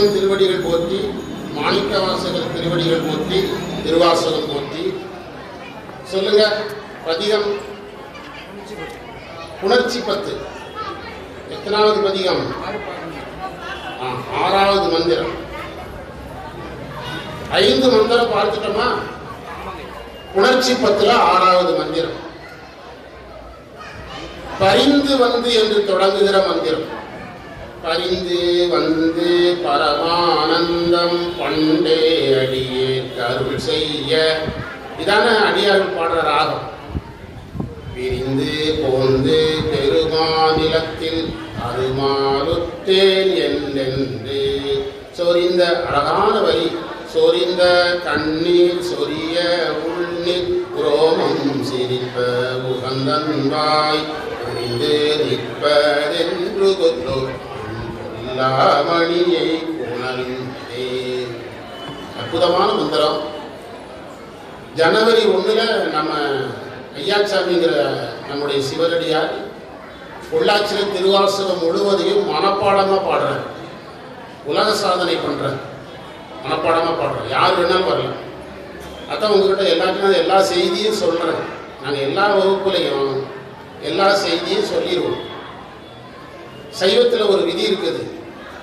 திருவடிகள் போற்றி, மாணிக்கவாசகர் திருவடிகள் போற்றி, திருவாசகம் போற்றி. சொல்லுங்க. பதிகம் புணர்ச்சி 10. எத்தனாவது பதிகம்? 6வது மந்திரம். 5 மந்திரம் பார்த்துட்டோமா? புணர்ச்சி 10ல 6வது மந்திரம். பரிந்து வந்து என்று தொடங்குகிற மந்திரம். பரிந்து வந்து பரமானந்தம் பண்டே அடியே கருள் செய்ய. இதான அடியார்கள் பாடுற ராகம். பிரிந்து போந்து பெருமாநிலத்தில் அருமாறுத்தேன் என்றென்று சொரிந்த அழகான வரி. சொரிந்த கண்ணீர் சொரிய உள்நீர் ரோமம் சிரிப்ப உகந்தன்வாய் புரிந்து நிற்பதென்று கொல்லோ மணியை உணர்ந்தே. அற்புதமான மந்திரம். ஜனவரி 1 நம்ம ஐயாச்சாமிங்கிற நம்முடைய சிவனடியார் பொள்ளாச்சியில் திருவாசகம் முழுவதையும் மனப்பாடமாக பாடுறார். உலக சாதனை பண்றார். மனப்பாடமாக பாடுறோம். யார் வேணாலும் வரலாம். அதான் உங்ககிட்ட எல்லாத்தையும் எல்லா செய்தியும் சொல்றேன். நாங்கள் எல்லா வகுப்புலையும் எல்லா செய்தியும் சொல்லிடுவோம். சைவத்தில் ஒரு விதி இருக்குது.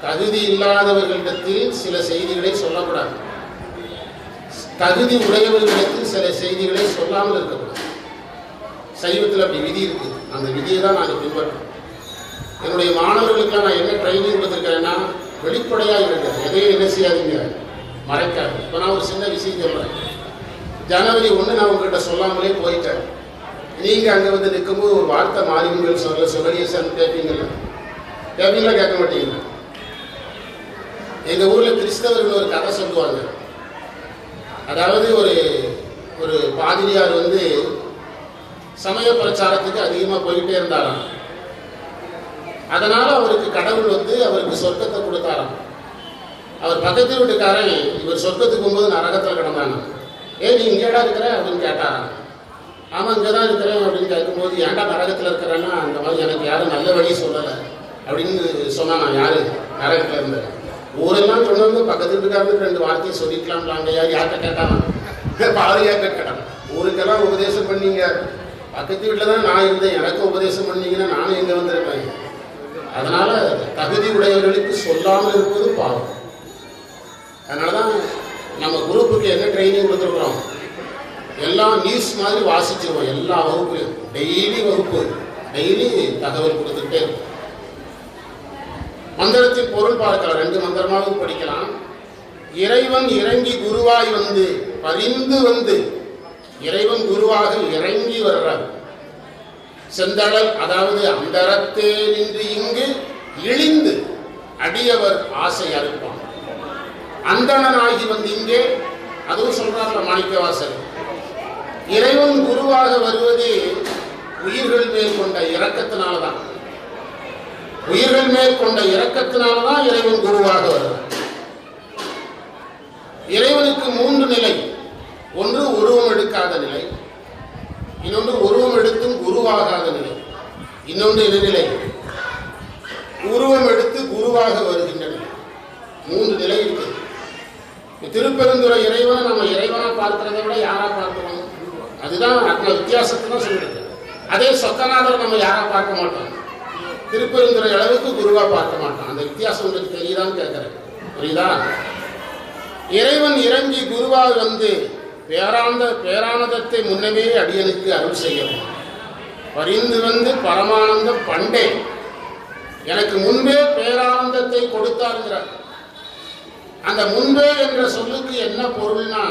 தகுதி இல்லாதவர்களிடத்தில் சில செய்திகளை சொல்லக்கூடாது. தகுதி உடையவர்களிடத்தில் சில செய்திகளை சொல்லாமல் இருக்கக்கூடாது. சைவத்தில் அப்படி விதி இருக்குது. அந்த விதியை தான் நாங்கள் பின்பற்றோம். என்னுடைய மாணவர்களுக்கெல்லாம் நான் என்ன ட்ரைனிங் கொடுத்துருக்கேன்னா, வெளிப்படையாக இருக்கிறது. எதையும் என்ன செய்யாதீங்க, மறைக்காது. இப்போ நான் ஒரு சின்ன விஷயம் சொல்கிறேன். ஜனவரி 1 நான் உங்ககிட்ட சொல்லாமலே போயிட்டேன். நீங்கள் அங்கே வந்து நிற்கும்போது ஒரு வார்த்தை மாறிங்கள் சுகரியசன் கேட்பீங்கல்ல? கேட்பீங்களா? கேட்க மாட்டீங்களா? எங்கள் ஊரில் கிறிஸ்தவர்கள் ஒரு கதை சொல்லுவாங்க. அதாவது ஒரு பாதிரியார் வந்து சமய பிரச்சாரத்துக்கு அதிகமாக போயிட்டே இருந்தாராம். அதனால் அவருக்கு கடவுள் வந்து அவருக்கு சொர்க்கத்தை கொடுத்தாராம். அவர் பக்கத்து வீட்டுக்காரன் இவர் சொர்க்கத்துக்கு போகும்போது நரகத்தில் கிடந்தாங்க. நீ இங்கேடா இருக்கிற அப்படின்னு கேட்டாராம். ஆமாம், இங்கே தான் இருக்கிறேன் அப்படின்னு கேட்கும்போது, ஏன்டா நரகத்தில் இருக்கிறேன்னா, அந்த மாதிரி எனக்கு யாரும் நல்ல வழி சொல்லலை அப்படின்னு சொன்னான். நான் யார் நரகத்தில் இருந்தேன். ஊரெல்லாம் சொன்னவங்க பக்கத்து வீட்டுக்காரனுக்கு 2 வார்த்தையை சொல்லிக்கலாம்லாங்க. யார்கிட்ட கேட்டான்? பாதிரியார்கிட்ட கேட்டான். ஊருக்கெல்லாம் உபதேசம் பண்ணீங்க, பக்கத்து வீட்டில் தான் நான் இருந்தேன், எனக்கு உபதேசம் பண்ணீங்கன்னா நானும் எங்கே வந்திருப்பேன். அதனால தகுதி உடையவர்களுக்கு சொல்லாமல் இருப்பது பாவம். அதனால தான் நம்ம குரூப்புக்கு என்ன ட்ரைனிங் கொடுத்துருக்குறோம், எல்லாம் நியூஸ் மாதிரி வாசிச்சிருவோம். எல்லா வகுப்புலையும் டெய்லி வகுப்பு, டெய்லி தகவல் கொடுத்துக்கிட்டே இருக்கும். மந்திரத்தின் பொருள் பார்க்கலாம். 2 மந்திரமாகவும் படிக்கலாம். இறைவன் இறங்கி குருவாய் வந்து பரிந்து வந்து. இறைவன் குருவாக இறங்கி வர்றார். செந்தழல், அதாவது அந்தரத்தே நின்று இங்கு இழிந்து அடியவர் ஆசை அறுப்பான். அந்தணனாகி வந்து இங்கே, அதுவும் சொல்றார்ல மாணிக்கவாசகர். இறைவன் குருவாக வருவது உயிர்கள் மேல் கொண்ட இரக்கத்தினால்தான். உயிர்கள் மேல் கொண்ட இரக்கத்தினால்தான் இறைவன் குருவாக வருவார். இறைவனுக்கு 3 நிலை. ஒன்று உருவம் எடுக்காத நிலை, இன்னொன்று உருவம் எடுத்தும் குருவாகாத நிலை, இன்னொன்று என்ன நிலை? உருவம் எடுத்து குருவாக வருகின்ற நிலை. 3 நிலை இருக்கு. திருப்பெருந்துறை இறைவனை நம்ம இறைவனா பார்க்கிறதை விட யாரா பார்க்கிறோம்? அதுதான் வித்தியாசத்தை தான் சொல்லிருக்கு. அதே சொக்கநாதர் நம்ம யாரா பார்க்க மாட்டோம். திருப்பெருந்துறை அளவுக்கு குருவா பார்க்க மாட்டோம். அந்த வித்தியாசம் உங்களுக்கு தெரியுதான்னு கேட்கிறேன். புரியுதா? இறைவன் இறங்கி குருவாக வந்து பேரானந்தத்தை முன்னமே அடியனுக்கு அருள் செய்யவும். பரிந்து வந்து பரமானந்தம் பண்டே, எனக்கு முன்பே பேரானந்தத்தை கொடுத்தாருங்கிறார். அந்த முன்பே என்ற சொல்லுக்கு என்ன பொருள்னா,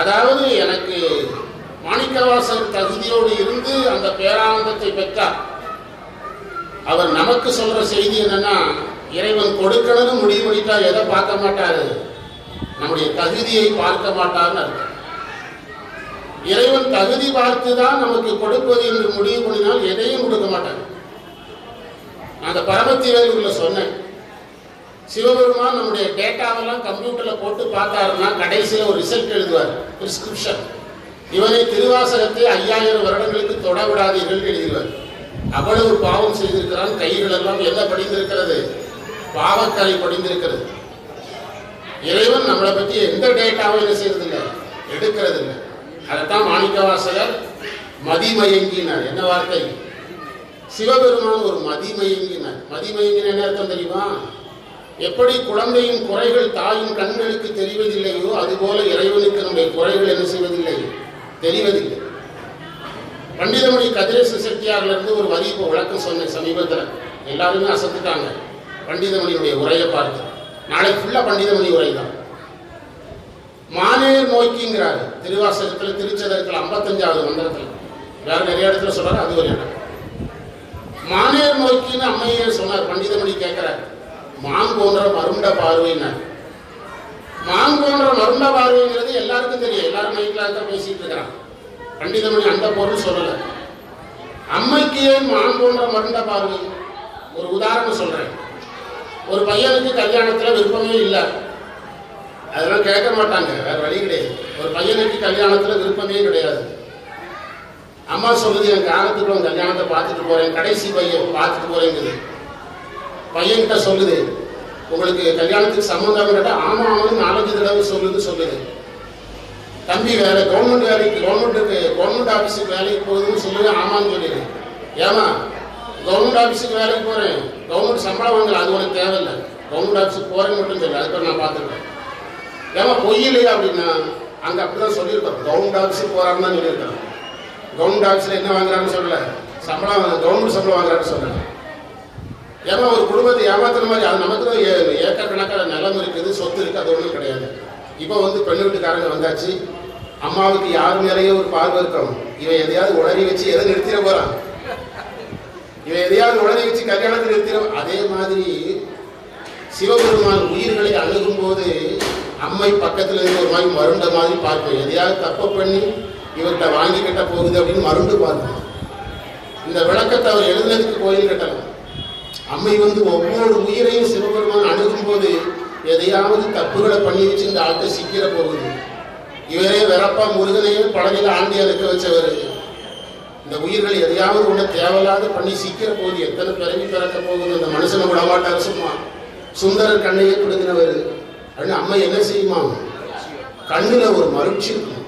அதாவது எனக்கு மாணிக்கவாசகர் தகுதியோடு இருந்து அந்த பேரானந்தத்தை பெற்றார். அவர் நமக்கு சொல்ற செய்தி என்னன்னா, இறைவன் கொடுக்கணும்னு முடிவு பண்ணிட்டா எதை பார்க்க மாட்டாரு, நம்முடைய தகுதியை பார்க்க மாட்டார்னு அர்த்தம். இறைவன் தகுதி பார்த்துதான் நமக்கு கொடுப்பது என்று முடிவு பண்ணினால் எதையும் கொடுக்க மாட்டார். நான் அந்த பரமத்தி வேலூர்ல சொன்னேன். சிவபெருமான் நம்முடைய டேட்டாவெல்லாம் கம்ப்யூட்டர்ல போட்டு பார்த்தாருன்னா கடைசியில் ஒரு ரிசல்ட் எழுதுவார், பிரிஸ்கிரிப்ஷன். இவனை திருவாசகத்தை 5000 வருடங்களுக்கு தொட விடாதீர்கள் எழுதுவார். அவ்வளவு பாவம் செய்திருக்கிறான். கைகள் எல்லாம் என்ன படித்திருக்கிறது? பாவக்கரை படிந்திருக்கிறது. இறைவன் நம்மளை பற்றி எந்த டேட்டாவும் என்ன செய்யறதில்லை, எடுக்கிறது இல்லை. அதைத்தான் மாணிக்கவாசகர் மதிமயங்கினார். என்ன வார்த்தை? சிவபெருமான் ஒரு மதிமயங்கினார். மதிமயங்கின என்ன அர்த்தம் தெரியுமா? எப்படி குழந்தையின் குறைகள் தாயின் கண்களுக்கு தெரிவதில்லையோ அதுபோல இறைவனுக்கு நம்முடைய குறைகள் என்ன செய்வதில்லை, தெரிவதில்லை. பண்டிதமணி கதிரேச செட்டியார்ல இருந்து ஒரு வரி இப்போ விளக்கம் சொன்னேன் சமீபத்தில். எல்லாருமே அசத்துட்டாங்க பண்டிதமணியுடைய உரையை பார்த்து. நாளைக்கு ஃபுல்லா பண்டிதமணி உரை தான். மானேர் நோக்கிங்கிறாரு திருவாசகத்தில், திருச்சதகத்தில் 55வது மந்திரத்தில். வேற நிறைய இடத்துல சொல்றாரு, அது ஒரு இடம். மானேர் நோக்கின்னு அம்மையே சொன்னார். பண்டிதமணி கேட்கிறார், மான் போன்ற மருண்ட பார்வைன்னார். மான் போன்ற மருண்ட பார்வைங்கிறது எல்லாருக்கும் தெரியும், எல்லாரும் மைக்கில் தான் பேசிட்டு இருக்கிறாங்க. பண்டிதமணி அந்த பொருள் சொல்லல. அம்மைக்கு ஏன் மான் போன்ற மருண்ட பார்வை? ஒரு உதாரணம் சொல்றேன். ஒரு பையனுக்கு கல்யாணத்துல விருப்பமே இல்லை, அதெல்லாம் கேட்க மாட்டாங்க, வேற வழி கிடையாது. ஒரு பையனுக்கு கல்யாணத்துல விருப்பமே கிடையாது. அம்மா சொல்லுது, என் காலத்துக்கு உன் கல்யாணத்தை பார்த்துட்டு போறேன், கடைசி பையன் பார்த்துட்டு போறேங்குது. பையன்கிட்ட சொல்லுது, உங்களுக்கு கல்யாணத்துக்கு சம்மந்தம் கேட்டா ஆமா ஆமான்னு 4 தடவை சொல்லுது. தம்பி வேலை கவர்மெண்ட் ஆஃபீஸுக்கு வேலைக்கு போகுதுன்னு சொல்லுங்க, ஆமான்னு சொல்லிடு. ஏமா கவர்மெண்ட் ஆஃபீஸுக்கு வேலைக்கு போறேன், கவர்மெண்ட் சம்பளம் வாங்கல, அது உனக்கு தேவையில்லை, கவர்மெண்ட் ஆஃபீஸுக்கு போறேன்னு மட்டும் சொல்லு, அதுக்கு நான் பார்த்துக்கிறேன். ஏமா பொய்யில்லையா அப்படின்னா, அங்கே அப்படிதான் சொல்லியிருக்கோம், கவர்மெண்ட் ஆஃபீஸுக்கு போறான்னு தான் சொல்லியிருக்காங்க. கவர்மெண்ட் ஆஃபீஸில் என்ன வாங்குறான்னு சொல்லல, கவர்மெண்ட் சம்பளம் வாங்குறான்னு சொல்லல. ஏமா ஒரு குடும்பத்தை ஏமாத்துற மாதிரி, அது நமக்கு தான் ஏக்கர் கணக்கான நிலம் இருக்குது, சொத்து இருக்குது, அது ஒன்றும் கிடையாது. இப்போ பெண்ணு வீட்டுக்காரங்க வந்தாச்சு, அம்மாவுக்கு யார் மேலேயே ஒரு பார்வை இருக்கும். இவன் எதையாவது உளறி வச்சு எதை நிறுத்திட போறான், இவன் எதையாவது உளறி வச்சு கல்யாணத்தை நிறுத்திட. அதே மாதிரி சிவபெருமான் உயிர்களை அணுகும் போது அம்மை பக்கத்துல இருந்து ஒரு மாதிரி மருண்ட மாதிரி பார்ப்போம். எதையாவது தப்பு பண்ணி இவர்கிட்ட வாங்கி கட்ட போகுது அப்படின்னு மருண்டு பார்க்கணும். இந்த விளக்கத்தை அவர் எழுதுனதுக்கு கோயில் கட்டலாம். அம்மை ஒவ்வொரு உயிரையும் சிவபெருமான் அணுகும் போது எதையாவது தப்புகளை பண்ணி வச்சு இந்த ஆட்டை சிக்கிற போகுது. இவரே வெறப்பா முருகனையே பழனியில் ஆண்டியா இருக்க வச்சவர். இந்த உயிர்கள் எதையாவது ஒன்று தேவையில்லாத பண்ணி சிக்கிற போகுது. எத்தனை பிறவி பிறக்க போகுது, அந்த மனுஷனை விடமாட்டார் சும்மா. சுந்தரர் கண்ணையே கொடுக்கிறவர் அப்படின்னு அம்மை என்ன செய்யுமா, கண்ணுல ஒரு மகிழ்ச்சி இருக்கும்.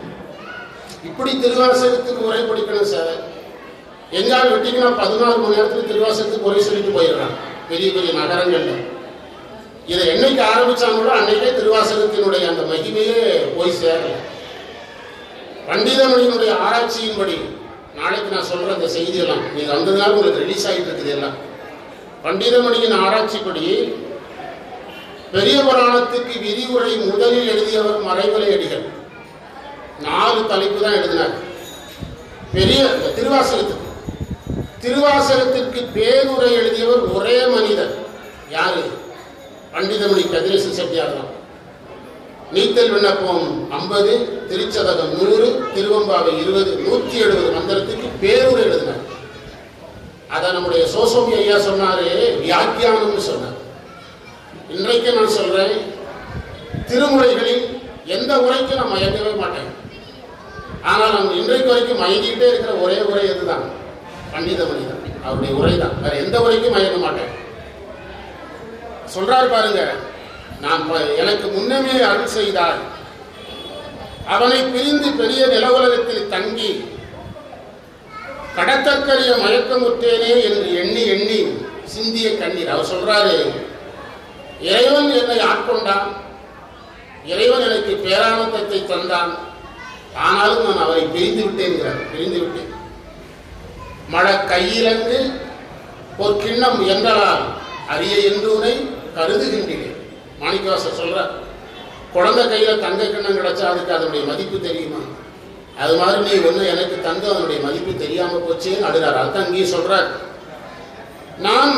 இப்படி திருவாசகத்துக்கு உரை படிக்கணும் சார். எங்காவது வெட்டிங்கன்னா 14 மணி நேரத்துக்கு திருவாசகத்துக்கு உரை சொல்லிட்டு போயிடுறாங்க பெரிய பெரிய நகரங்கள்ல. இதை என்னைக்கு ஆரம்பிச்சாங்களோ அன்னைக்கே திருவாசகத்தினுடைய அந்த மகிமையே போய் சேரல. பண்டிதமணியினுடைய ஆராய்ச்சியின்படி, நாளைக்கு நான் சொல்ற அந்த செய்தியெல்லாம் நீங்க வந்ததுனால உங்களுக்கு ரிலீஸ் ஆகிட்டு இருக்குது எல்லாம். பண்டிதமணியின் ஆராய்ச்சிப்படி பெரிய புராணத்துக்கு விரிவுரை முதலில் எழுதியவர் மறைமலை அடிகள். 4 தலைப்பு தான் எழுதினார். பெரிய திருவாசகத்திற்கு பேருரை எழுதியவர் ஒரே மனிதர். யாரு? பண்டிதமணி கதிரேச செட்டியார் தான். நீத்தல் விண்ணப்பம் 50, திருச்சதகம் 100, திருவம்பாவை 20, 170 மந்திரத்துக்கு பேருரை எழுதினார். அதை நம்முடைய சோசோமி ஐயா சொன்னாரு, வியாக்கியானம்னு சொன்னார். இன்றைக்கு நான் சொல்றேன், திருமுறைகளில் எந்த உரைக்கும் நான் மயங்கவே மாட்டேன். ஆனால் நம்ம இன்றைக்கு வரைக்கும் மயங்கிட்டே இருக்கிற ஒரே உரை எதுதான்? பண்டிதமணி தான், அவருடைய உரை தான். வேற எந்த உரைக்கும் மயங்க மாட்டேன். சொல்றாரு பாருங்க, நான் எனக்கு முன்னமே அருள் செய்தார், அவனை பிரிந்து பெரிய நிலவுலகத்தில் தங்கி கடத்தற்கரிய மயக்கமுற்றேனே என்று எண்ணி எண்ணி சிந்திய கண்ணீர். அவர் சொல்றாரு, இறைவன் என்னை ஆட்கொண்டான், இறைவன் எனக்கு பேரானந்தத்தை தந்தான், ஆனாலும் நான் அவரை பிரிந்து விட்டேன். பிரிந்து விட்டேன். மழ கையிலங்கு ஒரு கிண்ணம் என்றால் அரிய என்றுனை கருதுகின்றேன். மாணிக்கவாசர் சொல்றார், குழந்தை கையில தங்க கிண்ணம் கிடைச்சா அதுக்கு அதனுடைய மதிப்பு தெரியுமா? அது மாதிரி நீ ஒண்ணு எனக்கு தந்து அதனுடைய மதிப்பு தெரியாம போச்சேன்னு அடுறார். அதுதான் அங்கேயும் சொல்றார், நான்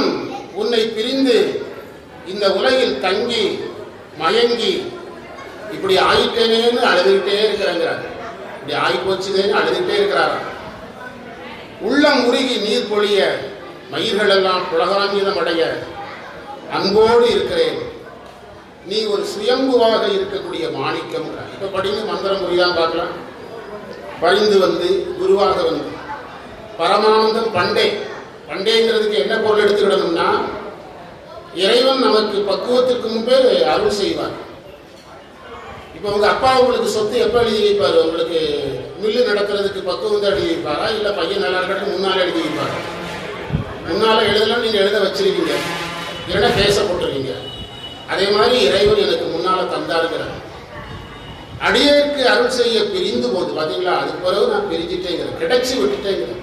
உன்னை பிரிந்து இந்த உலகில் தங்கி மயங்கி இப்படி ஆயிட்டேனேன்னு அழுதுகிட்டே இருக்கிறாங்கிறார். இப்படி ஆயிப்போச்சுதேன்னு அழுதுகிட்டே இருக்கிறார். உள்ளம் உருகி நீர் பொழிய மயிர்கள் எல்லாம் புலகாங்கிதம் அடைய அன்போடு இருக்கிறேன், நீ ஒரு சுயம்புவாக இருக்கக்கூடிய மாணிக்கம். இப்ப படிங்க, மந்திரம் புரியாம பார்க்கலாம். பழிந்து வந்து குருவாக வந்து பரமானந்தம் பண்டேங்கிறதுக்கு என்ன பொருள் எடுத்துக்கிடணும்னா, இறைவன் நமக்கு பக்குவத்திற்கு முன்பே அருள் செய்வார். இப்போ உங்க அப்பா உங்களுக்கு சொத்து எப்போ எழுதி வைப்பார்? உங்களுக்கு மில்லு நடக்கிறதுக்கு பக்குவம் தான் எழுதி வைப்பாரா, இல்லை பையன் நல்லா இருக்கட்டும் முன்னால் எழுதி வைப்பாரா? முன்னால் எழுதலாம், நீங்கள் எழுத வச்சிருக்கீங்க, இல்லைன்னா பேச போட்டுருவீங்க. அதே மாதிரி இறைவன் எனக்கு முன்னால் தந்தாருங்கிறார். அடியேற்கு அருள் செய்ய பிரிந்து போது பார்த்தீங்களா, அதுக்கு பிறகு நான் பிரிஞ்சுட்டேங்கிறேன், கிடைச்சி விட்டுட்டேங்கிறேன்.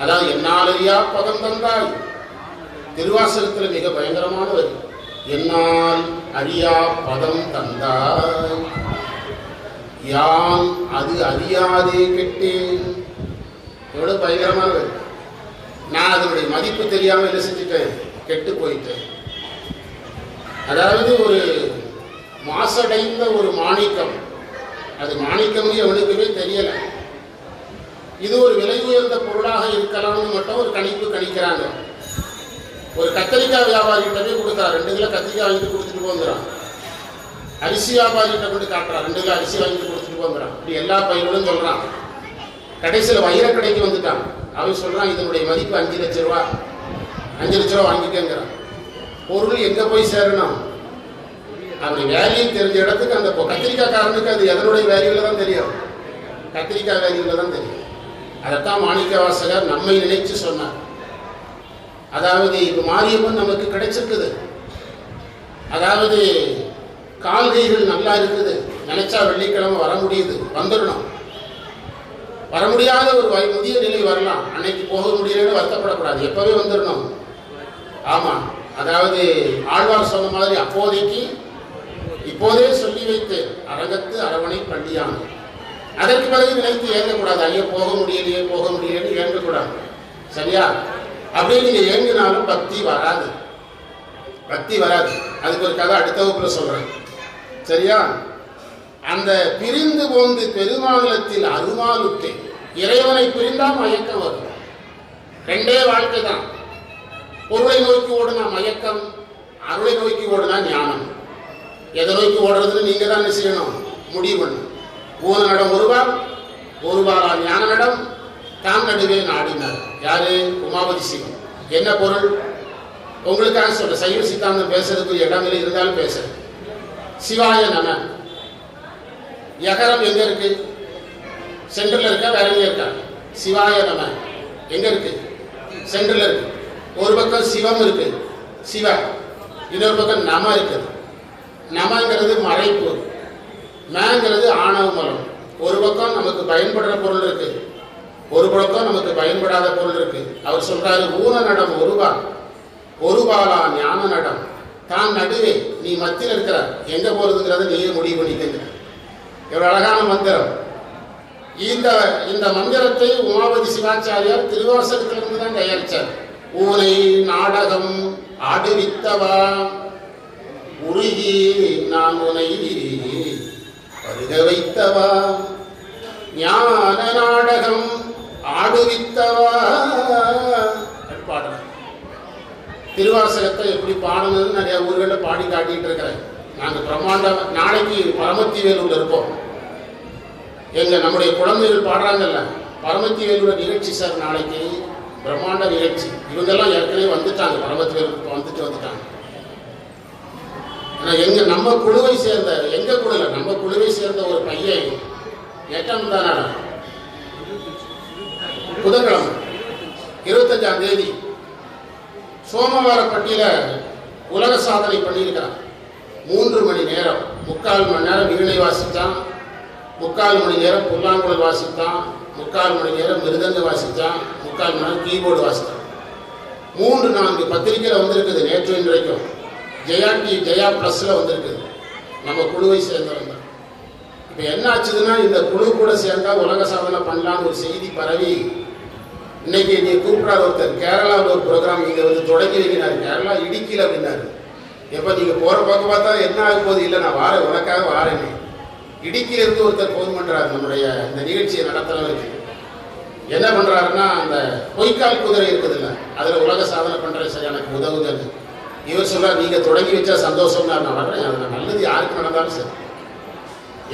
அதாவது என்னால் அறியா பதம் தந்தாய். திருவாசகத்தில் மிக பயங்கரமான வரி, என்னால் அறியா பதம் தந்தாய், யான் அது அறியாதே கெட்டேன். எவ்வளவு பயங்கரமான வரி. நான் அதனுடைய மதிப்பு தெரியாமல் என்ன செஞ்சுட்டேன், கெட்டு போயிட்டேன். அதாவது ஒரு மாசடைந்த ஒரு மாணிக்கம், அது மாணிக்கம்னு எவனுக்குமே தெரியல. இது ஒரு விலை உயர்ந்த பொருளாக இருக்கலாம்னு மட்டும் ஒரு கணிப்பு கணிக்கிறாங்க. ஒரு கத்திரிக்காய் வியாபாரிகிட்டவே கொடுக்குறான், 2 கிலோ கத்திரிக்காய் வாங்கிட்டு கொடுத்துட்டு போங்கிறான். அரிசி வியாபாரிகிட்ட கொண்டு காட்டுறான், 2 கிலோ அரிசி வாங்கிட்டு கொடுத்துட்டு போங்கிறான். இப்படி எல்லா பயிர்களும் சொல்றான். கடைசியில் வைரக்கடைக்கு வந்துட்டான். அவன் சொல்றான், இதனுடைய மதிப்பு 5 லட்சம் ரூபா, 5 லட்ச ரூபா வாங்கிக்கங்கிறான். பொருள் எங்க போய் சேரணும், அப்படி வேல்யூ தெரிஞ்ச இடத்துக்கு அந்த கத்திரிக்காய்க்காரனுக்கு அது எதனுடைய வேல்யூல தான் தெரியும், கத்திரிக்காய் வேல்யூல தான் தெரியும். அதைத்தான் மாணிக்க வாசகர் நம்மை நினைச்சு சொன்னார். அதாவது இப்ப மாரியம்மன் நமக்கு கிடைச்சிருக்குது, அதாவது கால்கைகள் நல்லா இருக்குது, நினைச்சா வெள்ளிக்கிழமை வர முடியுது, வந்துடணும். வர முடியாத ஒரு முதிய நிலை வரலாம், அன்னைக்கு போக முடியலன்னு வருத்தப்படக்கூடாது, எப்பவே வந்துடணும். ஆமா, அதாவது ஆழ்வார் சொன்ன மாதிரி அப்போதைக்கு இப்போதே சொல்லி வைத்து அரங்கத்து அரவணை பள்ளியான். அதற்கு பிறகு நினைத்து ஏங்கக்கூடாது, ஐயோ போக முடியலையே போக முடியலையே ஏங்கக்கூடாது. சரியா? அப்படியே நீங்க ஏங்கினாலும் பக்தி வராது, பக்தி வராது. அதுக்கு ஒரு கதை அடுத்த வகுப்புல சொல்றேன். சரியா? அந்த பிரிந்து போந்து பெருமாளத்தில் அருமாலுட்டே, இறைவனை பிரிந்தா மயக்கம் வரும். 2 வாழ்க்கை தான். பொருளை நோக்கி ஓடுனா மயக்கம், அருளை நோக்கி ஓடுனா ஞானம். எதை நோக்கி ஓடுறதுன்னு நீங்க தான் என்ன செய்யணும், முடிவு பண்ணணும். ஊன நடம் ஒருபாலா ஞான நடம் தாம் நடுவே நாடினார். யாரு? உமாபதி சிவம். என்ன பொருள் உங்களுக்காக சொல்ற, சைவ சித்தாந்தம் பேசுறதுக்கு இடங்கள் இருந்தாலும் பேசுறேன். சிவாய நம, யகரம் எங்க இருக்கு? சென்டர்ல இருக்கா, வேற எங்க இருக்கா? சிவாய நம எங்க இருக்கு? சென்டர்ல இருக்கு. ஒரு பக்கம் சிவம் இருக்கு, சிவ, இன்னொரு பக்கம் நம இருக்குது. நமங்கிறது மறைப்பு, மேங்கிறது ஆணவ மலம். ஒரு பக்கம் நமக்கு பயன்படுற பொருள் இருக்கு, ஒரு பக்கம் நமக்கு பயன்படாத பொருள் இருக்கு. அவர் சொல்றாரு, ஊன நடம் ஒருபாலா ஞான நடம் தான் நடுவே, நீ மத்தியில் இருக்கிற, எங்க போறதுங்கிறத நீயே முடிவு பண்ணிக்க. எவ்வளவு அழகான மந்திரம். இந்த மந்திரத்தை உமாபதி சிவாச்சாரியார் திருவாசகத்திலிருந்து தான் தயாரிச்சார். ஊனை நாடகம் ஆடுவித்தவா உருகி நான் உனை பருக வைத்தவா, ஞான நாடகம் ஆடுவித்தவா பாடுற. திருவாசகத்தை எப்படி பாடணும்னு நிறைய ஊர்களில் பாடி காட்டிட்டு இருக்கிறேன். நாங்கள் பிரம்மாண்டம் நாளைக்கு பரமத்தி வேலூர்ல இருப்போம். நம்முடைய குழந்தைகள் பாடுறாங்கல்ல, பரமத்தி வேலூர் நிகழ்ச்சி சார், நாளைக்கு பிரம்மாண்ட நிகழ்ச்சி. இவங்கெல்லாம் ஏற்கனவே வந்துட்டாங்க, பரமத்தி வேலூருக்கு வந்துட்டாங்க. நம்ம குழுவை சேர்ந்த, எங்க குழுல நம்ம குழுவை சேர்ந்த ஒரு பையன் 8ஆம் தானடா, புதன்கிழமை 25ஆம் தேதி சோமவாரப்பட்டியில உலக சாதனை பண்ணியிருக்கிறான். 3 மணி நேரம், 3/4 மணி நேரம் வீணை வாசித்தான், 3/4 மணி நேரம் புல்லாங்குழல் வாசித்தான், 3/4 மணி நேரம் மிருதங்க வாசித்தான், 3/4 மணி நேரம் கீபோர்டு வாசித்தான். 3-4 பத்திரிகையில் வந்திருக்குது நேற்று இன்றைக்கும். ஜெயா பிளஸ்ல வந்திருக்குது. நம்ம குழுவை சேர்ந்தவங்க. இப்ப என்ன ஆச்சுதுன்னா, இந்த குழு கூட சேர்ந்தா உலக சாதனை பண்ணலான்னு ஒரு செய்தி பரவி, இன்னைக்கு நீ கூப்பிடாத ஒருத்தர் கேரளாவில் ஒரு ப்ரோக்ராம் நீங்க வந்து தொடங்கி வைக்கிறாரு, கேரளா இடுக்கியில் அப்படின்னாரு. எப்ப நீங்க போற பக்கம் பார்த்தா என்ன ஆக போகுது, இல்லை நான் வாரேன், உனக்காக வாரேன். இடுக்கியில இருந்து ஒருத்தர் போன் பண்றாரு, நம்முடைய இந்த நிகழ்ச்சியை நடத்துறவருக்கு. என்ன பண்றாருன்னா, அந்த பொய்க்கால் குதிரை இருக்குதுல்ல, அதுல உலக சாதனை பண்றேன் சார், எனக்கு உதவுங்க. இவர் சொல்றாரு, நீங்க தொடங்கி வச்சா சந்தோஷம், நான் வர்றேன், அது நல்லது யாருக்கு நடந்தாலும் சரி.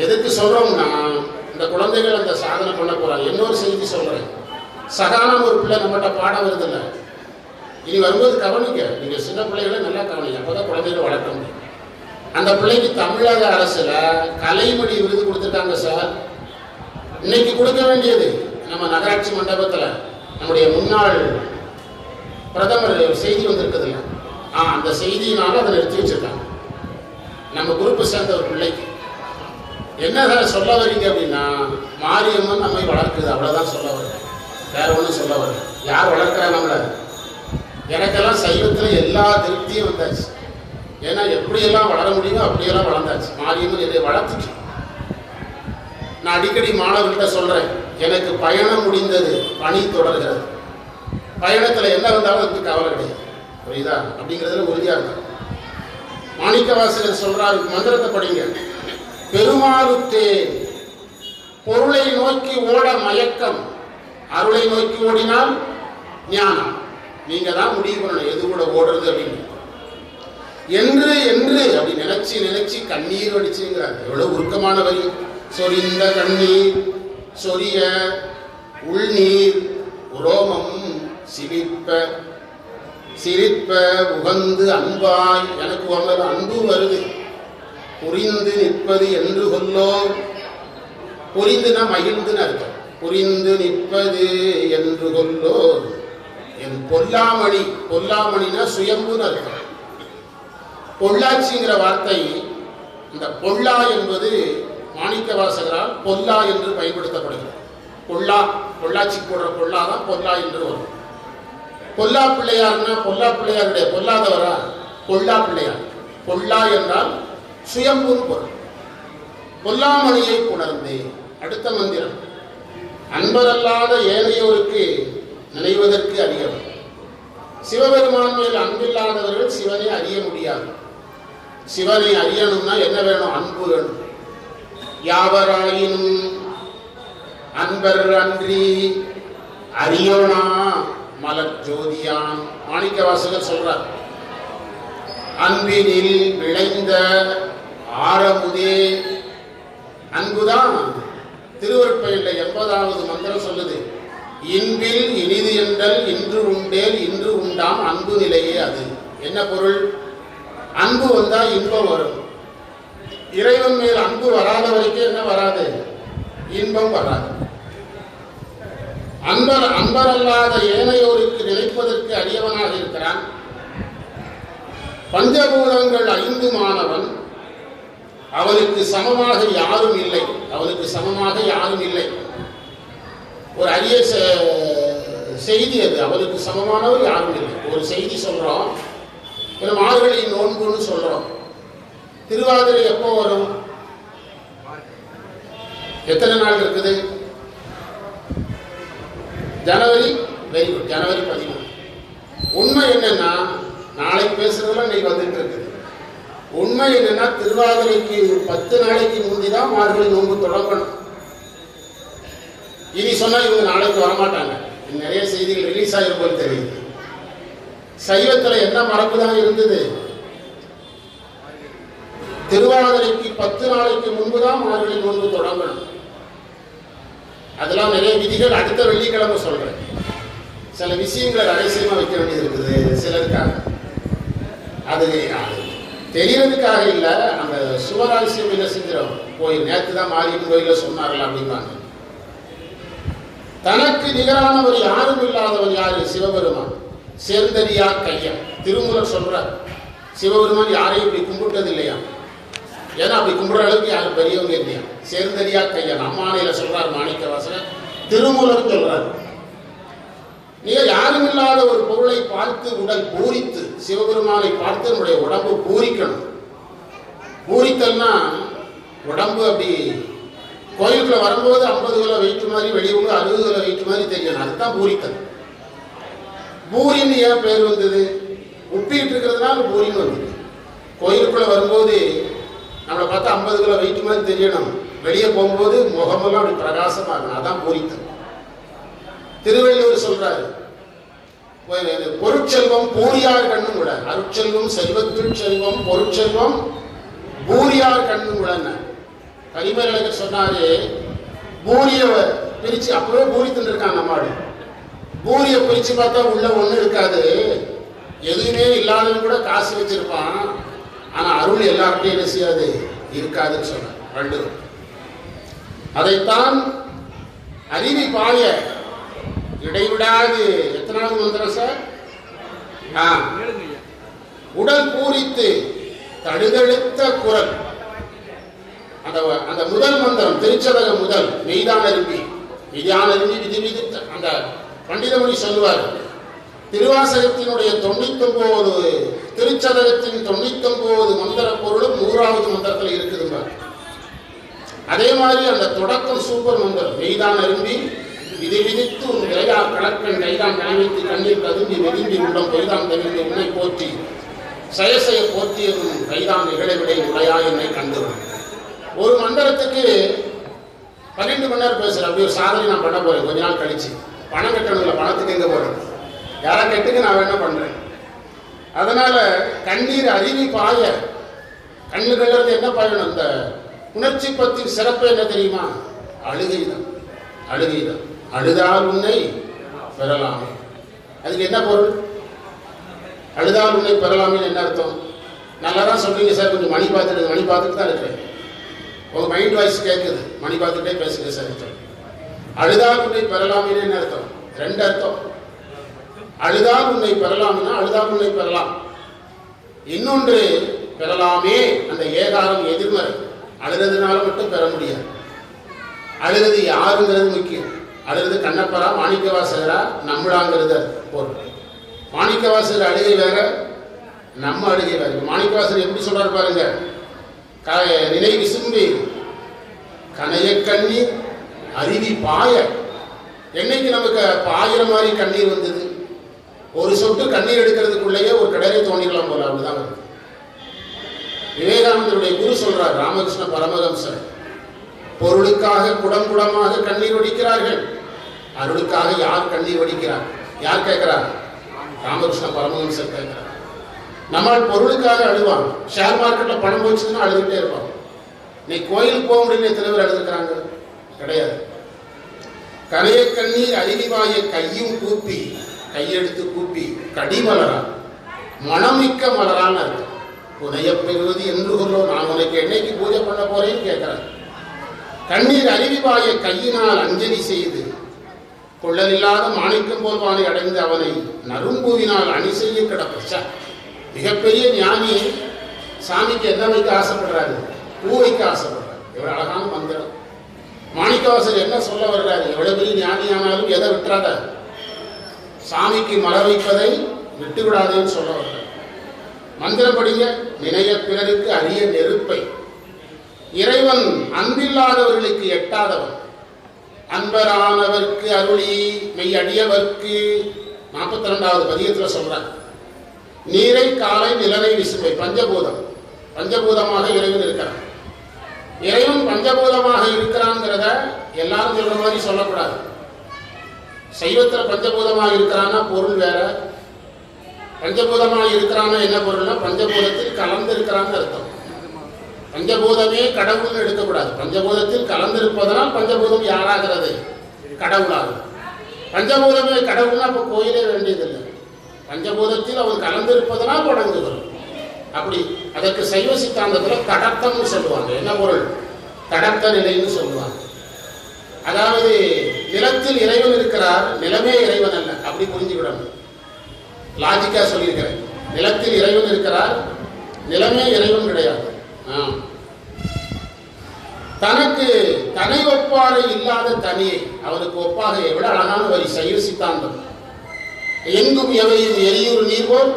எதுக்கு சொல்றோம்னா, இந்த குழந்தைகள் அந்த சாதனை பண்ண போறாங்க. இன்னொரு செய்தி சொல்றேன், சகானம் ஒரு பிள்ளை நம்மகிட்ட பாடம் வருது இல்லை, இனி வரும்போது கவனிக்க, நீங்க சின்ன பிள்ளைகளை நல்லா கவனிக்க, அப்பதான் குழந்தைகளை வளர்க்க முடியும். அந்த பிள்ளைக்கு தமிழக அரசுல கலைமணி விருது கொடுத்துட்டாங்க சார். இன்னைக்கு கொடுக்க வேண்டியது நம்ம நகராட்சி மண்டபத்துல நம்முடைய முன்னாள் பிரதமர் செய்தி வந்திருக்குதுல்ல, அந்த செய்தியினால அதை நிறுத்தி வச்சிருக்காங்க. நம்ம குரூப்பை சேர்ந்த ஒரு பிள்ளைக்கு என்ன சொல்ல வரீங்க அப்படின்னா, மாரியம்மன் நம்மை வளர்க்குது, அவ்வளவுதான் சொல்ல வருது, வேற ஒன்றும் சொல்ல வருது. யார் வளர்க்கிறா நம்மள? எனக்கெல்லாம் சைவத்துல எல்லா திருப்தியும் வந்தாச்சு. ஏன்னா எப்படியெல்லாம் வளர முடியுமோ அப்படியெல்லாம் வளர்ந்தாச்சு. மாரியம்மன் இதை வளர்த்துச்சு. நான் அடிக்கடி மாணவர்கிட்ட சொல்றேன், எனக்கு பயணம் முடிந்தது, பணி தொடர்கிறது. பயணத்துல என்ன வந்தாலும் அதுக்கு கவலை கிடையாது, புரியுதா? அப்படிங்கிறதுல உறுதியா இருக்கு. மாணிக்கவாசகர் சொல்றாரு, மந்திரத்தை படிங்க. பெருமாளுக்கு பொருளை நோக்கி ஓட மயக்கம், அருளை நோக்கி ஓடினால் ஞானம். நீங்க தான் முடிவு பண்ணணும் எது கூட ஓடுறது அப்படின்னு. என்று என்று அப்படி நினைச்சு நினைச்சு கண்ணீர் வடிச்சுங்கிறார். எவ்வளவு உருக்கமான வரி. சொரிந்த கண்ணீர் சொரிய உள்நீர் உரோமம் சிரிப்ப சிரிப்ப உகந்து அன்பாய், எனக்கு உங்கள் அன்பு வருது. புரிந்து நிற்பது என்று கொல்லோ, புரிந்துனா மகிழ்ந்துன்னு அர்த்தம். புரிந்து நிற்பது என்று கொல்லோ என் பொல்லாமணி. பொல்லாமணினா சுயம்புன்னு அர்த்தம். பொள்ளாச்சிங்கிற வார்த்தை, இந்த பொல்லா என்பது மாணிக்கவாசகரால் பொல்லா என்று பயன்படுத்தப்படுகிறது. பொல்லா, பொள்ளாச்சி போடுற பொல்லா தான் பொல்லா என்று வரும். பொல்லா பிள்ளையார்னா பொல்லா பிள்ளையாருடைய பொல்லாதவரா? பொல்லா பிள்ளையார். பொல்லா என்றால் சுயம்புன்னு பொருள். பொல்லாமணியை புணர்ந்தே. அடுத்த மந்திரம், அன்பரல்லாத ஏனையோருக்கு நினைவதற்கு அறியவர். சிவபெருமான் மேல் அன்பில்லாதவர்கள் சிவனை அறிய முடியாது. சிவனை அறியணும்னா என்ன வேணும்? அன்பு வேணும். யாவராயினும் அன்பர் அன்றி அறியோனா மலர் ஜோதியான். மாணிக்கவாசகர் சொல்றார், அன்பினில் விளைந்த ஆரமுதே. அன்புதான் திருவருட்பயன்ல 80வது மந்திரம் சொல்லுது, இன்பில் இனிது என்றல் இன்று உண்டேல் இன்று உண்டாம் அன்பு நிலையே அது. என்ன பொருள்? அன்பு வந்தா இன்பம் வரும். இறைவன் மேல் அன்பு வராத வரைக்கும் என்ன வராது? இன்பம் வராது. அன்பர் அல்லாத ஏனையோருக்கு நினைப்பதற்கு அரியவனாக இருக்கிறான். பஞ்சபூதங்கள் 5 மாணவன், அவனுக்கு சமமாக யாரும் இல்லை. அவனுக்கு சமமாக யாரும் இல்லை. ஒரு அரிய செய்தி அது. அவனுக்கு சமமானவர் யாரும் இல்லை. ஒரு செய்தி சொல்றோம், மார்கழி நோன்புன்னு சொல்றோம். திருவாதிரை எப்போ வரும்? எத்தனை நாள் இருக்குது? ஜனவரி. வெரி குட், ஜனவரி 13. உண்மை என்னன்னா, நாளைக்கு பேசுறதுல இன்னைக்கு வந்துட்டு இருக்குது. உண்மை என்னன்னா, திருவாதிரைக்கு 10 நாளைக்கு முந்திதான் மார்கழி நோன்பு தொடங்கணும். இனி சொன்னா இவங்க நாளைக்கு வரமாட்டாங்க. நிறைய செய்திகள் ரிலீஸ் ஆகிருப்போம் தெரியுது. சைவத்துல என்ன மரபு தான் இருந்தது? திருவாதிரைக்கு 10 நாளைக்கு முன்புதான் மார்கழி நோன்பு தொடங்கணும். அதெல்லாம் நிறைய விதிகள் அடுத்த வெள்ளிக்கிழமை சொல்றேன். சில விஷயங்களை ரகசியமா வைக்க வேண்டியது இருக்குது சிலருக்காக. அது தெரியறதுக்காக இல்ல, அந்த சுவராசியம் என்ன செஞ்சிடும், கோயில் நேற்று தான் மாரியம்மன் கோயில சொன்னார்கள் அப்படிம்பாங்க. தனக்கு நிகரானவர் யாரும் இல்லாதவன் யாரு? சிவபெருமான். சேர்ந்தறியா கையன். திருமூலர் சொல்றார், சிவபெருமான் யாரையும் இப்படி கும்பிட்டது இல்லையா. ஏன்னா அப்படி கும்பிடுற அளவுக்கு யாரும் பெரியவங்க இல்லையா. சேர்ந்தறியா கையன் அம்மானையில சொல்றார் மாணிக்கவாசகர். திருமூலர் சொல்றார், நீங்க யாரும் இல்லாத ஒரு பொருளை பார்த்து உடல் பூரித்து, சிவபெருமானை பார்த்து நம்முடைய உடம்பு பூரிக்கணும். பூரித்தல்னா உடம்பு அப்படி கோயிலுக்குள்ள வரும்போது 50 கிலோ வெயிட் மாதிரி, வெளியுங்க 60 கிலோ வெயிட் மாதிரி தெரியணும். அதுதான் பூரித்தல். பூரின்னு ஏன் பேர் வந்தது? உப்பிட்டு இருக்கிறதுனால பூரின்னு வந்தது. கோயிலுக்குள்ள வரும்போது நம்மளை பார்த்தா 50 கிலோ வெயிட் மாதிரி தெரியணும், வெளியே போகும்போது முகமெல்லாம் அப்படி பிரகாசமா இருக்கணும். அதான் பூரித்தல். திருவள்ளுவர் சொல்றாரு, பொருட்செல்வம் பூரியார் கண்ணும் கூட. அருட்செல்வம் செல்வத்துள் செல்வம், பொருட்செல்வம் பூரியார் கண்ணும் கூட. கரிமேலழகர் சொன்னாரு, பூரிய பிரிச்சு அப்பவே பூரி தின்னு இருக்கான் நம்மாடு. பூரிய பிரிச்சு பார்த்தா உள்ள ஒண்ணு இருக்காது, எதுவுமே இல்லாதவன் கூட காசு வச்சிருப்பான், ஆனா அருள் எல்லார்ட்டையும் என்ன செய்யாது, இருக்காதுன்னு சொன்னார் வள்ளுவர். அதைத்தான் அறிவி பாய இடைவிடாது. எத்தனாவது மந்திரம் சார்? உடல் பூரித்து தடுதெழுத்த குரல். அந்த முதல் மந்திரம் திருச்சதக முதல் மெய்தான் அரும்பி மெய்தான் அரும்பி விதி விதித்த அந்த பண்டிதமொழி சொல்லுவார். திருவாசகத்தினுடைய 99 திருச்சதகத்தின் 99 மந்திர பொருளும் 100வது மந்திரத்தில் இருக்குதுங்க. அதே மாதிரி அந்த தொடக்கம் சூப்பர் மந்திரம் மெய்தான் அரும்பி விதி விதித்து உன் விளையா கலக்கன் கைதான் கணிவித்து கண்ணீர் கதும்பி வெதும்பி உள்ளம் பொய்தான் தவிர்த்து உன்னை போற்றி செயசெய போற்றியதும் கைதான் நிகழவிடை உடையா என்னை கண்டு. ஒரு மந்திரத்துக்கு 12 மணி நேரம் பேசுறேன். அப்படி ஒரு சாதனை நான் பண்ண போறேன் கொஞ்ச நாள் கழிச்சு. பணம் கட்டணும்ல, பணத்துக்கு எங்க போறேன், யாரை கட்டுக்கு நான் என்ன பண்றேன். அதனால கண்ணீர் அருவி பாய, கண்ணுகள்ல இருந்து என்ன பாயணும்? அந்த உணர்ச்சி பத்தின் சிறப்பு என்ன தெரியுமா? அழுகைதான். அழுகைதான். அழுதால் உன்னை பெறலாமே. அதுக்கு என்ன பொருள்? அழுதால் உன்னை பெறலாமே என்ன அர்த்தம்? நல்லா தான் சொல்றீங்க சார், கொஞ்சம் மணி பார்த்துட்டு தான் இருக்கிறேன், உங்க மைண்ட் வாய்ஸ் கேட்குது, மணி பார்த்துட்டே பேசுங்க சார். அழுதால் உன்னை பெறலாமே என்ன அர்த்தம்? 2 அர்த்தம். அழுதால் உன்னை பெறலாம்னா அழுதால் உன்னை பெறலாம். இன்னொன்று பெறலாமே, அந்த ஏகாரம் எதிர்மறை. அழுறதுனால மட்டும் பெற முடியாது. அழுகிறது யாருங்கிறது முக்கியம். அழுகிறது கண்ணப்பரா மாணிக்கவாசகரா நம்மளாங்கிறது பொருள். மாணிக்கவாசகர் அழுகை வேற, நம்ம அழுகை வேற. மாணிக்கவாசகர் எப்படி சொல்றாரு பாருங்க, நினை விசும்பி கனைய கண்ணீர் அருவி பாய. என்னைக்கு நமக்கு பாயிர மாதிரி கண்ணீர் வந்தது? ஒரு சொட்டு கண்ணீர் எடுக்கிறதுக்குள்ளேயே ஒரு கடலை தோண்டிக்கலாம் போல, அப்படிதான் வருது. விவேகானந்தருடைய குரு சொல்றார், ராமகிருஷ்ண பரமஹம்சர், பொருளுக்காக குடம் குடமாக கண்ணீர் வடிக்கிறார்கள், அருளுக்காக யார் கண்ணீர் வடிக்கிறார்? யார் கேட்கிறார்? ராமகிருஷ்ண பரமஹம்சர் கேட்கிறார். நம்மால் பொருளுக்காக அழுவான். ஷேர் மார்க்கெட்ல பணம் போச்சுன்னா அழுதுகிட்டே இருப்பான். நீ கோயிலுக்கு போக முடியல, எத்தனை பேர் அழுதுக்கிறாங்க? கிடையாது. கரைய கண்ணீர் அருவிவாய கையும் கூப்பி, கையெடுத்து கூப்பி கடிமலரா மனமிக்க மலரான்னு அர்த்தம். உனைய பெறுவது என்று கொள்ளோ, நான் உனக்கு என்னைக்கு பூஜை பண்ண போறேன்னு கேட்கிறேன். கண்ணீர் அருவிவாய கையினால் அஞ்சலி செய்து கொள்ளலில்லாத மாணிக்கம் போல்வானை அடைந்து அவனை நரும்பூவினால் அணி செய்ய கிடப்பச்ச. மிகப்பெரிய ஞானி சாமிக்கு என்ன வைக்க ஆசைப்படுறாரு? பூ வைக்க ஆசைப்படுறாரு. எவ்வளவு அழகான மந்திரம். மாணிக்கவாசர் என்ன சொல்ல வர்றாரு? எவ்வளவு பெரிய ஞானியானாலும் எதை விட்டுறாத, சாமிக்கு மலர் வைப்பதை விட்டு விடாதேன்னு சொல்ல வர்றாரு. மந்திரம் படிங்க. நினைய பிறருக்கு அரிய நெருப்பை. இறைவன் அன்பில்லாதவர்களுக்கு எட்டாதவன், அன்பரானவர்க்கு அருளி மெய் அடியவர்க்கு 42வது பதியத்தில் சொல்றார். நீரை காலை நிலனை விசும்பை. பஞ்சபூதம், பஞ்சபூதமாக இறைவன் இருக்கிறான். இறைவன் பஞ்சபூதமாக இருக்கிறான்ங்கிறத எல்லாரும் சொல்ற மாதிரி சொல்லக்கூடாது. சைவத்துல பஞ்சபூதமாக இருக்கிறான்னா பொருள் வேற, பஞ்சபூதமாக இருக்கிறான்னா என்ன பொருள்னா பஞ்சபூதத்தில் கலந்து இருக்கிறான்னு அர்த்தம். பஞ்சபூதமே கடவுள்னு எடுக்கக்கூடாது. பஞ்சபூதத்தில் கலந்திருப்பதனால் பஞ்சபூதம் யாராகிறது? கடவுளாகும். பஞ்சபூதமே கடவுள்னா அப்போ கோயிலே வேண்டியதில்லை. பஞ்சபூதத்தில் அவன் கலந்திருப்பதனால் வணங்குகிறோம். அப்படி அதற்கு சைவ சித்தாந்தத்தில் தடக்கம்னு சொல்லுவாங்க. என்ன பொருள்? தடக்க நிலைன்னு சொல்லுவாங்க. அதாவது நிலத்தில் இறைவன் இருக்கிறார், நிலமே இறைவன் அல்ல. அப்படி புரிஞ்சுக்கிடணும். லாஜிக்கா சொல்லியிருக்கிறேன். நிலத்தில் இறைவன் இருக்கிறார், நிலமே இறைவன் கிடையாது. தனக்கு தனி ஒப்பாறை இல்லாத தனியை அவனுக்கு ஒப்பாக. எவ்வளவு அழகான வரி! சைவ சித்தாந்தம். எங்கும் எவையும் எரியூர் நீர் போல்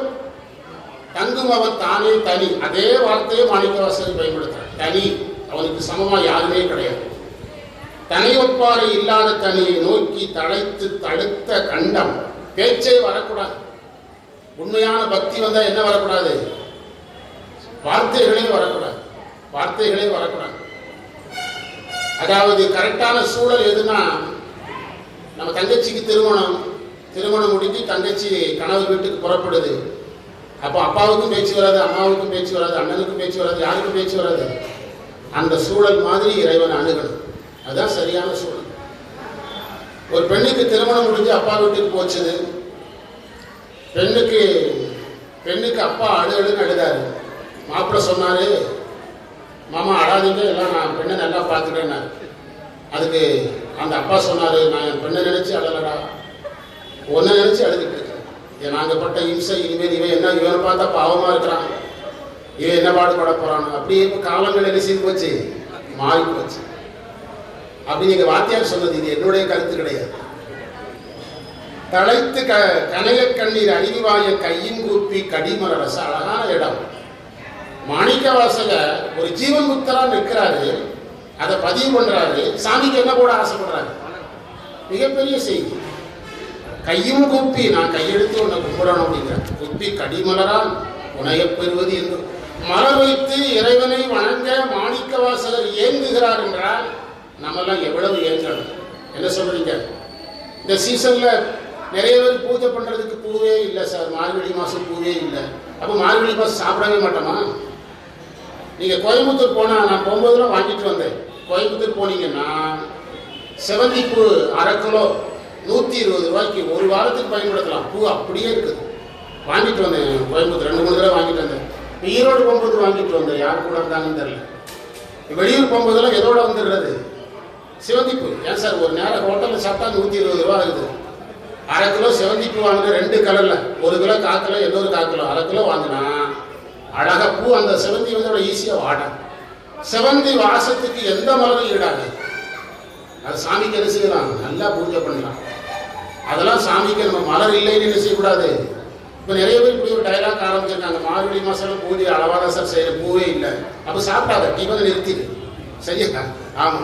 தங்கும் அவன் தானே தனி. அதே வார்த்தையை மாணிக்கவாசகர் பயன்படுத்துறார். தனி, அவனுக்கு சமமா யாருமே கிடையாது. தனி ஒப்பாறை இல்லாத தனியை நோக்கி தழைத்து தடுத்த கண்டம். பேச்சே வரக்கூடாது. உண்மையான பக்தி வந்தா என்ன வரக்கூடாது? வார்த்தைகளே வரக்கூடாது. வார்த்தைகளே வரக்கூடாது. அதாவது கரெக்டான சூழல் எதுனா, நம்ம தங்கச்சிக்கு திருமணம் முடிஞ்சு தங்கச்சி கணவர் வீட்டுக்கு புறப்படுது. அப்போ அப்பாவுக்கும் பேச்சு வராது, அம்மாவுக்கும் பேச்சு வராது, அண்ணனுக்கும் பேச்சு வராது, யாருக்கும் பேச்சு வராது. அந்த சூழல் மாதிரி இறைவன் அணுகணும். அதுதான் சரியான சூழல். ஒரு பெண்ணுக்கு திருமணம் முடிஞ்சு அப்பா வீட்டுக்கு போச்சுது. பெண்ணுக்கு பெண்ணுக்கு அப்பா அழுன்னு அழுதாரு. மாப்பிள்ளை சொன்னாரு, மாமா அழாதீங்க, எல்லாம் நான் பெண்ணை நல்லா பார்த்துட்டேன்னாரு. அதுக்கு அந்த அப்பா சொன்னாரு, நான் என் பெண்ணை நினைச்சு அழலடா, ஒன்றை நினைச்சு அழுதுட்டு இருக்கேன். ஏன் நாங்கள் பட்ட இம்சை, இனிமேல் இவன் என்ன, இவனை பார்த்தா பாவமா இருக்கிறான், இவன் என்ன பாடுபட போறான். அப்படியே இப்போ காலங்கள் என்ன செய்து போச்சு, மாறி போச்சு. அப்படி நீங்க வாத்தியார் சொன்னது, இது என்னுடைய கருத்து கிடையாது. தழைத்து கனைய கண்ணீர் அருவிவாய கையின் கூப்பி கடிமர ரச. அழகான இடம். மாணிக்க வாசகர் ஒரு ஜீவன் முக்தரா நிற்கிறாரு, அதை பதிவு பண்றாரு. சாமிக்கு என்ன கூட ஆசைப்படுறாரு, மிகப்பெரிய செய்தி. கையும் கூப்பி, நான் கையெடுத்து உன்னை கும்பிடணும் அப்படிங்கிற, குப்பி கடிமலரால் உனையப் பெறுவது என்று மலர் வைத்து இறைவனை வணங்க மாணிக்க வாசகர் ஏங்குகிறார் என்றால் நம்மெல்லாம் எவ்வளவு ஏங்கணும். என்ன சொல்றீங்க? இந்த சீசன்ல நிறைய பேர் பூஜை பண்றதுக்கு பூவே இல்லை சார், மார்கழி மாசம் பூவே இல்லை. அப்போ மார்கழி மாசம் சாப்பிடவே மாட்டோமா? நீங்க கோயம்புத்தூர் போனா, நான் போகும்போதெல்லாம் வாங்கிட்டு வந்தேன். கோயம்புத்தூர் போனீங்கன்னா செவந்திப்பூ அரை கிலோ 120 ரூபாய்க்கு ஒரு வாரத்துக்கு பயன்படுத்தலாம். பூ அப்படியே இருக்குது. வாங்கிட்டு வந்தேன் கோயம்புத்தூர் 2-3 தடவை வாங்கிட்டு வந்தேன். ஈரோடு போகும்போது வாங்கிட்டு வந்தேன், யார் கூட இருந்தாங்கன்னு தெரியல. வெளியூர் போகும்போதெல்லாம் எதோட வந்துடுறது, சிவந்திப்பூ. ஏன் சார், ஒரு நேரம் ஹோட்டலில் சாப்பிட்டா 120 ரூபா இருக்குது. அரை கிலோ செவந்திப்பூ வாங்கினா 2 கலர்ல, 1 கிலோ காக்கிலோ, இன்னொரு 1/4 கிலோ, அரை கிலோ வாங்கினா அழகா பூ. அந்த செவந்தி வந்து ஈஸியா வாடும். செவந்தி வாசத்துக்கு எந்த மலரும் ஈடாது. அது சாமிக்கு என்ன செய்யலாம், நல்லா பூஜை பண்ணலாம். அதெல்லாம் சாமிக்கு நம்ம மலர் இல்லைன்னு என்ன செய்யக்கூடாது. இப்போ நிறைய பேர் இப்படி ஒரு டைலாக் ஆரம்பிச்சிருக்காங்க, மார்கழி மாசம் பூஜை அளவாத சார் செய்யற பூவே இல்லை, அப்போ சாப்பிடாத, டிஃபன் நிறுத்திடு. சரியா? ஆமா.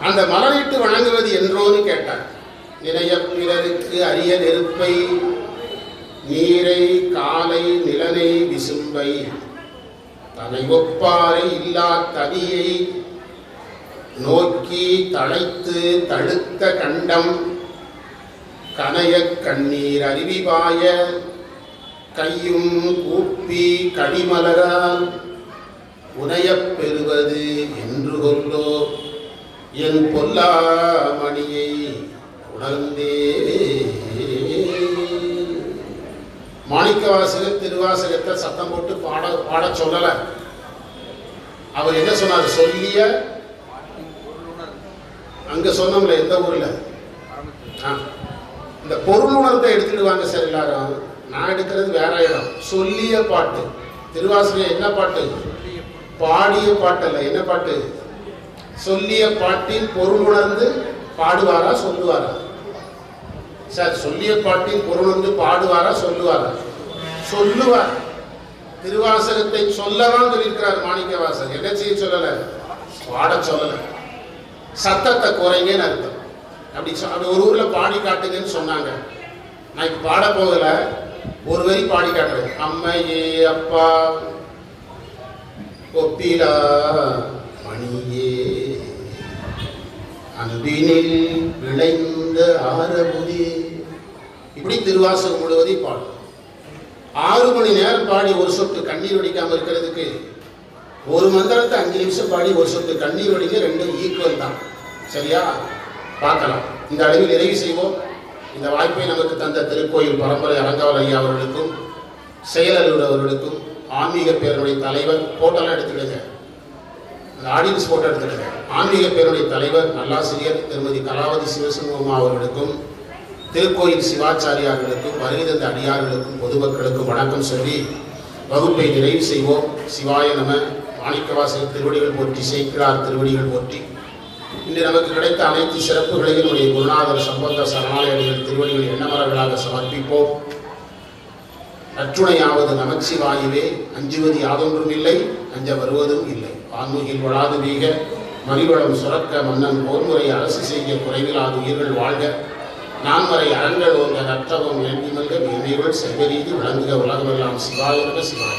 அந்த மலரிட்டு வணங்குவது என்றோன்னு கேட்டார். நிறைய பிறருக்கு அரிய நெருப்பை, நீரை காலை நிலனை விசும்பை, தனை ஒப்பாறை இல்லா தனியை நோக்கி தழைத்து தழுத்த கண்டம் கனைய கண்ணீர் அருவிவாய கையும் கூப்பி கடிமலரால் உனையப் பெறுவது என்று கொல்லோ என் பொல்லாமணியை உணர்ந்தே. மாணிக்க வாசகர் திருவாசகத்தை சத்தம் போட்டு பாட சொல்லல. அவர் என்ன சொன்னார், சொல்லிய அங்க சொன்னோம்ல, எந்த ஊர்ல, இந்த பொருளுணர்வை எடுத்துடுவாங்க சார் எல்லாரும். நான் எடுக்கிறது வேற இடம். சொல்லிய பாட்டு திருவாசகம் என்ன பாட்டு, பாடிய பாட்டல்ல. என்ன பாட்டு? சொல்லிய பாட்டின் பொருள் உணர்ந்து பாடுவாரா சொல்லுவாரா சார்? சொல்லிய பாட்டின் பொருள் உணர்ந்து பாடுவாரா சொல்லுவாரா? சொல்லுவார். திருவாசகத்தை சொல்லதான் சொல்லியிருக்கிறார் மாணிக்க வாசகர். என்ன செய்ய சொல்லல, பாட சொல்லல. சத்தத்தை குறைங்கன்னு அர்த்தம். அப்படி ஒரு ஊர்ல பாடி காட்டுங்கன்னு சொன்னாங்க. நான் இப்ப பாட போகல, ஒரு வரி பாடி காட்டுறேன். அம்மையே அப்பா ஒப்பிலா மணியே அன்பினில் விளைந்த ஆரபுதி. இப்படி திருவாசகம் முழுவதையும் பாடும். 6 மணி நேரம் பாடி ஒரு சொட்டு கண்ணீர் வடிக்காம இருக்கிறதுக்கு, ஒரு மந்திரத்தை 5 நிமிஷம் பாடி ஒரு சொட்டு கண்ணீர் வடிங்க, 2 ஈக்குவல் தான். சரியா? பார்க்கலாம். இந்த அளவில் நிறைவு செய்வோம். இந்த வாய்ப்பை நமக்கு தந்த திருக்கோயில் பரம்பரை அரங்காவல் ஐயா அவர்களுக்கும், செயலர் அவர்களுக்கும், ஆன்மீக பேரனுடைய தலைவர், போட்டோலாம் எடுத்துடுங்க, அந்த ஆடியன்ஸ் போட்டோ எடுத்துடுங்க, ஆன்மீக பேரனுடைய தலைவர் நல்லாசிரியர் திருமதி கலாவதி சிவசிங்கம்மா அவர்களுக்கும், திருக்கோயில் சிவாச்சாரியார்களுக்கும், வருகை தந்த அடியார்களுக்கும், பொதுமக்களுக்கும் வணக்கம் சொல்லி வகுப்பை நிறைவு செய்வோம். சிவாய நம. மாணிக்கவாசகர் திருவடிகள் போற்றி, சேக்கிழார் திருவடிகள் போற்றி. இன்று நமக்கு கிடைத்த அனைத்து சிறப்புகளையும் நம்முடைய குருநாதர் சம்பந்த சரணாலயங்கள் திருவடிகள் எண்ணமரங்களாக சமர்ப்பிப்போம். நற்றுணையாவது நமச்சிவாயுவே, அஞ்சுவது யாதொன்றும் இல்லை, அஞ்ச வருவதும் இல்லை. ஆன்மீகில் வளாது வீக, மறிவளம் சுரக்க, மன்னன் போர்முறை அரசு செய்ய குறைவிலாது உயிர்கள் வாழ்க, நான்மறை அரண்கள் ஓங்க, நற்றவம் வேண்டி மல்க, மேன்மைகள் செல்வரீதி விளங்குக, உலகமெல்லாம் சிவாய நம சிவாய.